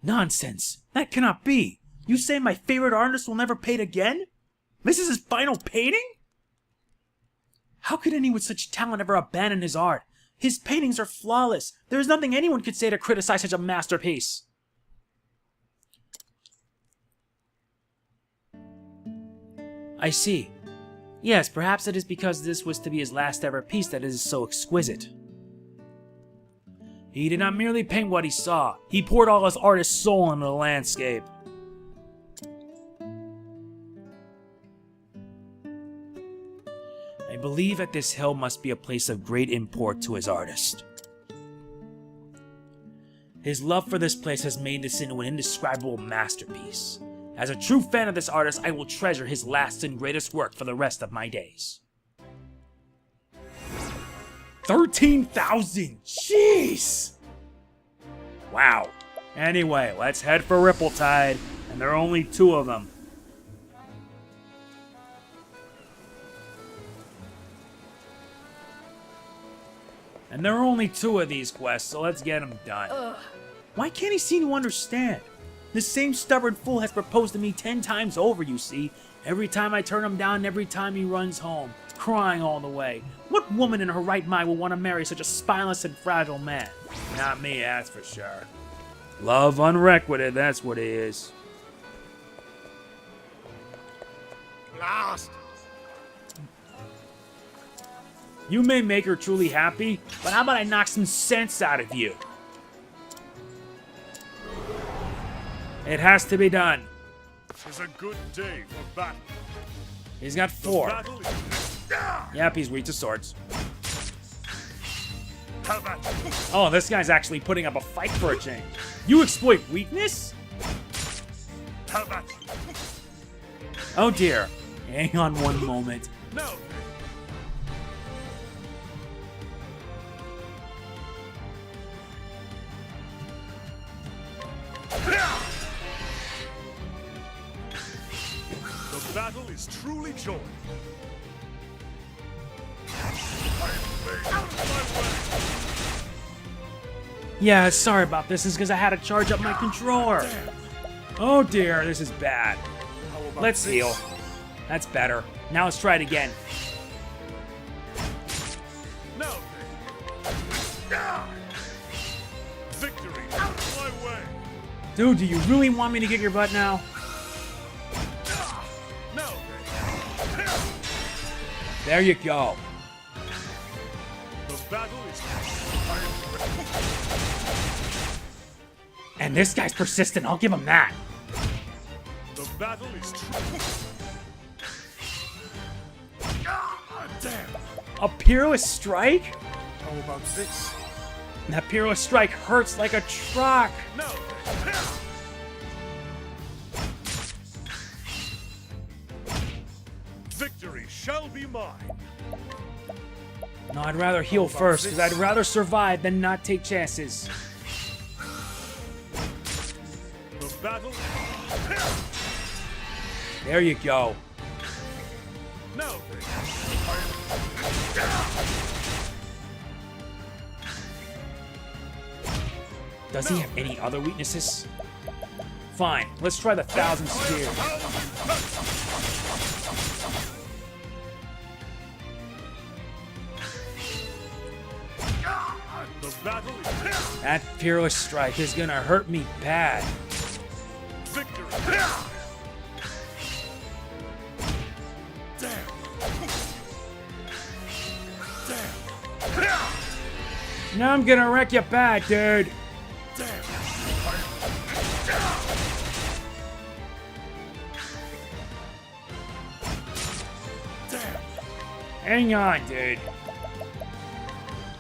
S1: Nonsense! That cannot be! You say my favorite artist will never paint again? This is his final painting? How could anyone with such talent ever abandon his art? His paintings are flawless. There is nothing anyone could say to criticize such a masterpiece. I see. Yes, perhaps it is because this was to be his last ever piece that it is so exquisite. He did not merely paint what he saw, he poured all his artist's soul into the landscape. I believe that this hill must be a place of great import to his artist. His love for this place has made this into an indescribable masterpiece. As a true fan of this artist, I will treasure his last and greatest work for the rest of my days. 13,000! Jeez! Wow. Anyway, let's head for Ripple Tide, and there are only 2 of them. And there are only 2 of these quests, so let's get them done. Why can't he seem to understand? This same stubborn fool has proposed to me 10 times over, you see. Every time I turn him down and every time he runs home, crying all the way. What woman in her right mind will want to marry such a spineless and fragile man? Not me, that's for sure. Love unrequited, that's what it is.
S2: Blast!
S1: You may make her truly happy, but how about I knock some sense out of you? It has to be done.
S2: It's a good day for battle.
S1: He's got 4.
S2: Battle is...
S1: Yep, he's weak to swords.
S2: Have at it.
S1: Oh, this guy's actually putting up a fight for a change. You exploit weakness?
S2: Have at it.
S1: Oh dear. Hang on one moment.
S2: No. The battle is truly joy.
S1: Yeah, sorry about this. It's because I had to charge up my controller. Oh dear, this is bad. Let's heal. That's better. Now let's try it again.
S2: No. Victory is my way.
S1: Dude, do you really want me to kick your butt now?
S2: No.
S1: There you go.
S2: The battle is...
S1: And this guy's persistent, I'll give him that.
S2: The battle is true. Damn.
S1: A Peerless Strike?
S2: How about this?
S1: That Peerless Strike hurts like a truck.
S2: No. Victory shall be mine.
S1: No, I'd rather heal first, because I'd rather survive than not take chances.
S2: The battle.
S1: There you go.
S2: No.
S1: Does he have any other weaknesses? Fine, let's try the 1,000 Spear.
S2: The battle is...
S1: That Peerless Strike is gonna hurt me bad.
S2: Victory. Damn. Damn.
S1: Now I'm gonna wreck you bad, dude.
S2: Damn. Damn.
S1: Hang on, dude.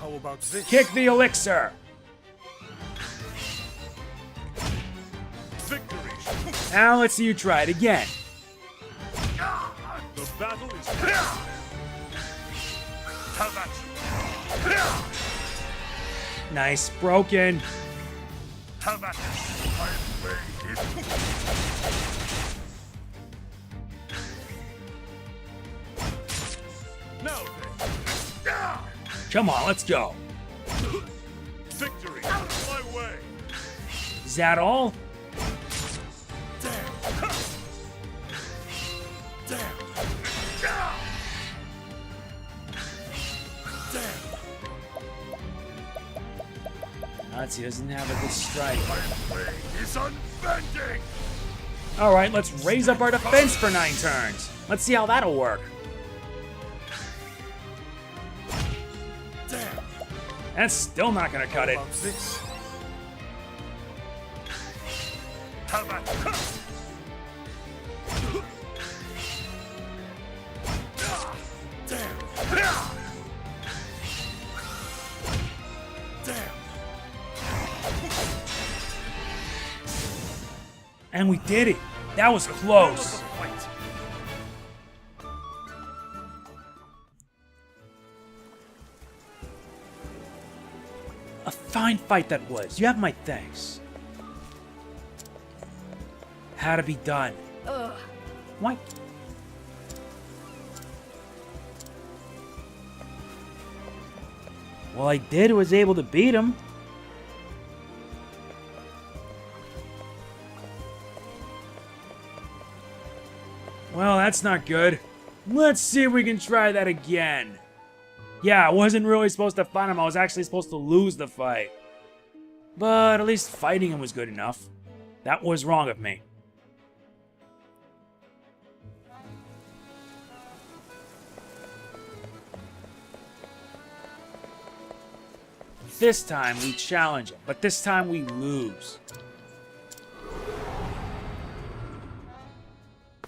S2: How about this?
S1: Kick the elixir.
S2: Victory.
S1: Now let's see you try it again.
S2: The battle is... Have at you.
S1: Nice, broken.
S2: Have at it. No.
S1: Come on, let's go.
S2: Victory is my way.
S1: Is that all?
S2: Damn. Damn. Damn.
S1: Nazi doesn't have a good strike.
S2: My way is unbending.
S1: Alright, let's raise up our defense for 9 turns. Let's see how that'll work.
S2: Damn.
S1: That's still not gonna cut it.
S2: About this. Have at it. Damn. Damn.
S1: And we did it. That was close.
S2: Fight.
S1: A fine fight that was. You have my thanks. Had to be done. Why? Well, I was able to beat him. Well, that's not good. Let's see if we can try that again. Yeah, I wasn't really supposed to fight him. I was actually supposed to lose the fight. But at least fighting him was good enough. That was wrong of me. This time we challenge him, but this time we lose.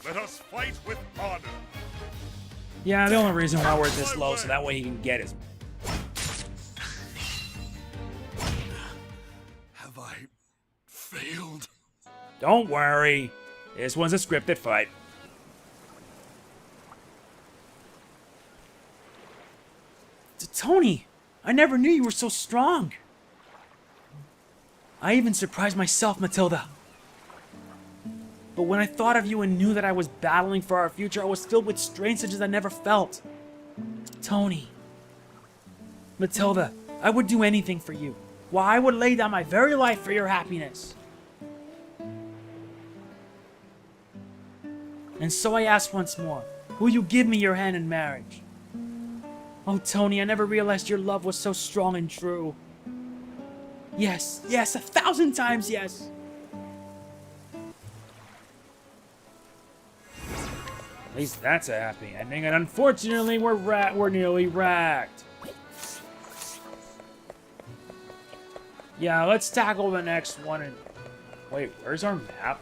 S2: Let us fight with honor.
S1: Yeah, the only reason why we're this low so that way he can get his.
S2: Have I failed?
S1: Don't worry. This one's a scripted fight. Tony, I never knew you were so strong. I even surprised myself, Matilda. But when I thought of you and knew that I was battling for our future, I was filled with strange such as I never felt. Tony. Matilda, I would do anything for you. Why, I would lay down my very life for your happiness. And so I ask once more, will you give me your hand in marriage? Oh, Tony, I never realized your love was so strong and true. Yes, yes, 1,000 times yes. At least that's a happy ending, and unfortunately, we're nearly racked. Yeah, let's tackle the next one and... Wait, where's our map?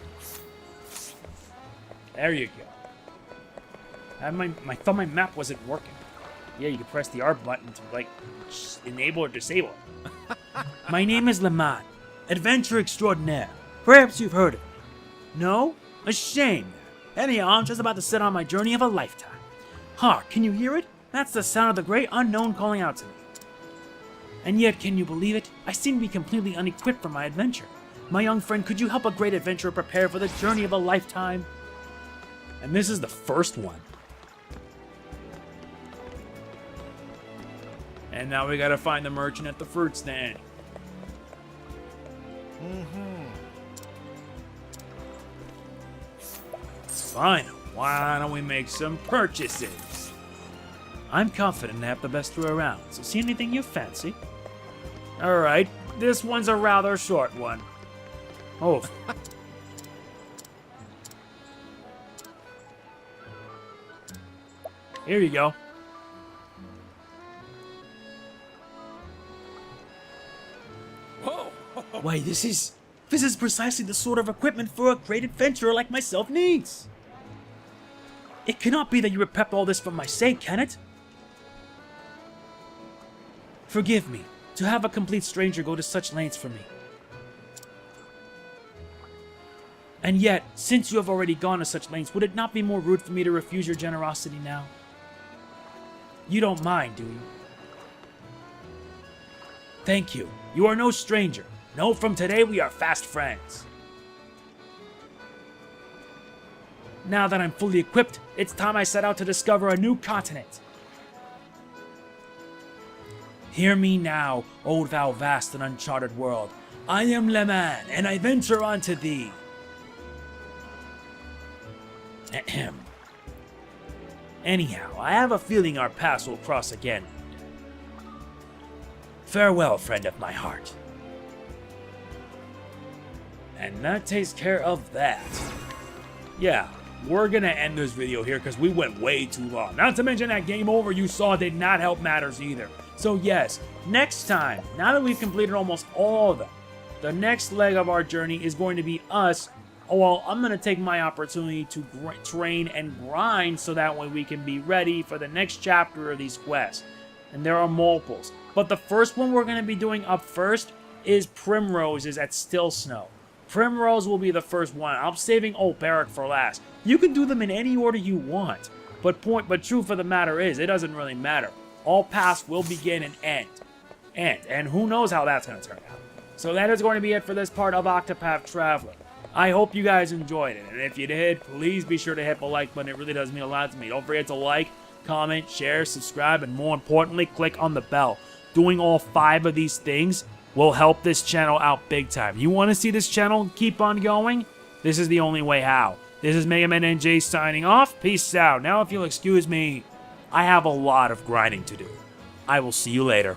S1: There you go. I thought my map wasn't working. Yeah, you can press the R button to, like, enable or disable it. My name is Lemon, adventure extraordinaire. Perhaps you've heard of it. No? A shame. Anyhow, I'm just about to set on my journey of a lifetime. Hark, can you hear it? That's the sound of the great unknown calling out to me. And yet, can you believe it? I seem to be completely unequipped for my adventure. My young friend, could you help a great adventurer prepare for the journey of a lifetime? And this is the first one. And now we gotta find the merchant at the fruit stand. Fine, why don't we make some purchases? I'm confident to have the best through around, so see anything you fancy? Alright, this one's a rather short one. Oh. Here you go.
S3: Whoa!
S1: Why, this is precisely the sort of equipment for a great adventurer like myself needs. It cannot be that you prepped all this for my sake, can it? Forgive me, to have a complete stranger go to such lengths for me. And yet, since you have already gone to such lengths, would it not be more rude for me to refuse your generosity now? You don't mind, do you? Thank you. You are no stranger. No, from today we are fast friends. Now that I'm fully equipped, it's time I set out to discover a new continent. Hear me now, O thou vast and uncharted world. I am Leman, and I venture unto thee. Ahem. Anyhow, I have a feeling our paths will cross again. Farewell, friend of my heart. And that takes care of that. Yeah, we're gonna end this video here because we went way too long. Not to mention that game over you saw did not help matters either. So yes, next time, now that we've completed almost all of them, the next leg of our journey is going to be us. Well, I'm going to take my opportunity to train and grind so that way we can be ready for the next chapter of these quests. And there are multiples. But the first one we're going to be doing up first is Primrose's at Still Snow. Primrose will be the first one. I'm saving Old Barrack for last. You can do them in any order you want. But truth of the matter is, it doesn't really matter. All paths will begin and end. And who knows how that's going to turn out. So that is going to be it for this part of Octopath Traveler. I hope you guys enjoyed it, and if you did, please be sure to hit the like button. It really does mean a lot to me. Don't forget to like, comment, share, subscribe, and more importantly, click on the bell. doing all 5 of these things will help this channel out big time. You want to see this channel keep on going? This is the only way how. This is MegamanNG signing off. Peace out. Now, if you'll excuse me, I have a lot of grinding to do. I will see you later.